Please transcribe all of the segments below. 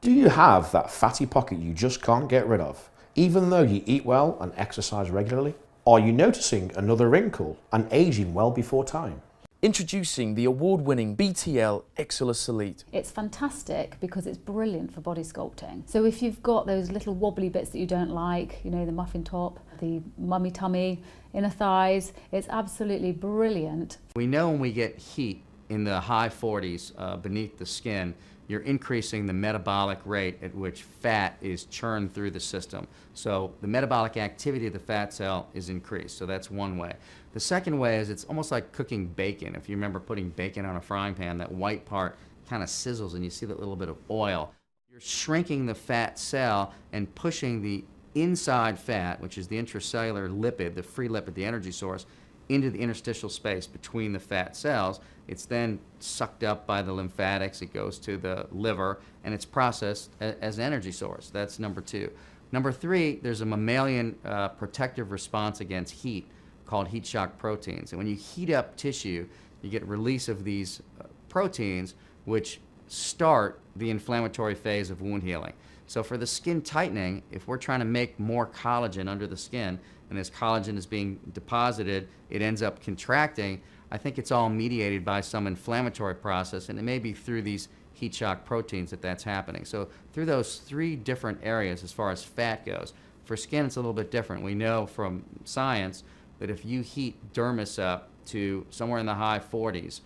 Do you have that fatty pocket you just can't get rid of, even though you eat well and exercise regularly? Are you noticing another wrinkle and aging well before time? Introducing the award-winning BTL Exilis Elite. It's fantastic because it's brilliant for body sculpting. So if you've got those little wobbly bits that you don't like, you know, the muffin top, the mummy tummy, inner thighs, it's absolutely brilliant. We know when we get heat in the high 40s beneath the skin, you're increasing the metabolic rate at which fat is churned through the system. So the metabolic activity of the fat cell is increased. So that's one way. The second way is it's almost like cooking bacon. If you remember putting bacon on a frying pan, that white part kind of sizzles and you see that little bit of oil. You're shrinking the fat cell and pushing the inside fat, which is the intracellular lipid, the free lipid, the energy source, into the interstitial space between the fat cells. It's then sucked up by the lymphatics, it goes to the liver, and it's processed as an energy source. That's number two. Number three, there's a mammalian protective response against heat called heat shock proteins. And when you heat up tissue, you get release of these proteins which start the inflammatory phase of wound healing. So for the skin tightening, if we're trying to make more collagen under the skin, and as collagen is being deposited, it ends up contracting, I think it's all mediated by some inflammatory process, and it may be through these heat shock proteins that's happening. So through those three different areas as far as fat goes. For skin, it's a little bit different. We know from science that if you heat dermis up to somewhere in the high 40s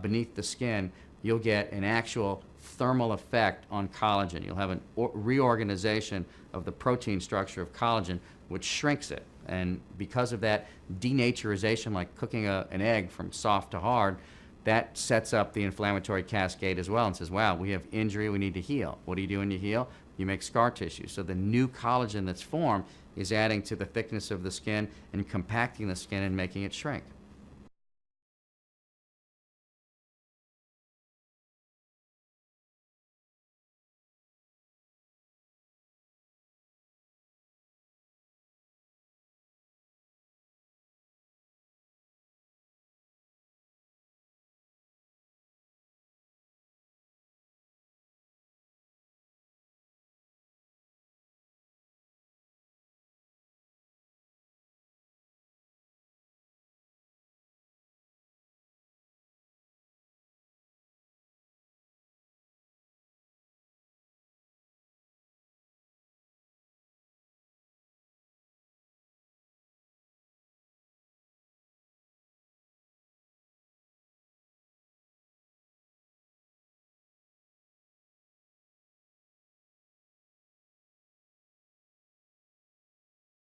beneath the skin, you'll get an actual thermal effect on collagen. You'll have a reorganization of the protein structure of collagen, which shrinks it. And because of that denaturization, like cooking an egg from soft to hard, that sets up the inflammatory cascade as well and says, wow, we have injury, we need to heal. What do you do when you heal? You make scar tissue. So the new collagen that's formed is adding to the thickness of the skin and compacting the skin and making it shrink.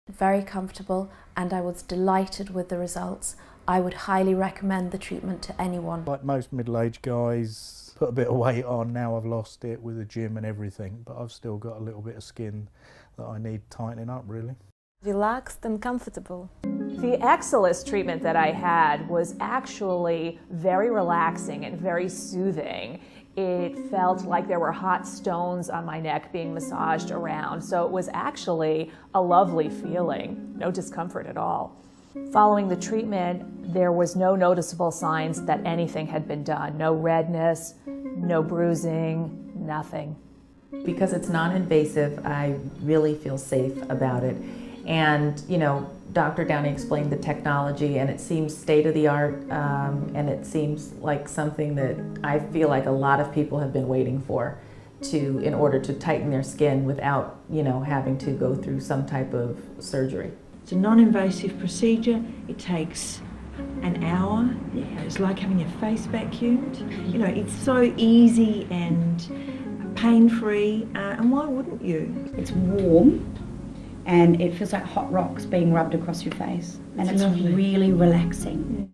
Very comfortable, and I was delighted with the results. I would highly recommend the treatment to anyone. Like most middle-aged guys, put a bit of weight on. Now I've lost it with the gym and everything, but I've still got a little bit of skin that I need tightening up, really. Relaxed and comfortable. The Exilis treatment that I had was actually very relaxing and very soothing. It felt like there were hot stones on my neck being massaged around, so it was actually a lovely feeling, no discomfort at all. Following the treatment, there was no noticeable signs that anything had been done. No redness, no bruising, nothing. Because it's non-invasive, I really feel safe about it. And, you know, Dr. Downey explained the technology, and it seems state-of-the-art, and it seems like something that I feel like a lot of people have been waiting for in order to tighten their skin without, you know, having to go through some type of surgery. It's a non-invasive procedure. It takes an hour. It's like having your face vacuumed. You know, it's so easy and pain-free, and why wouldn't you? It's warm, and it feels like hot rocks being rubbed across your face, and it's really relaxing.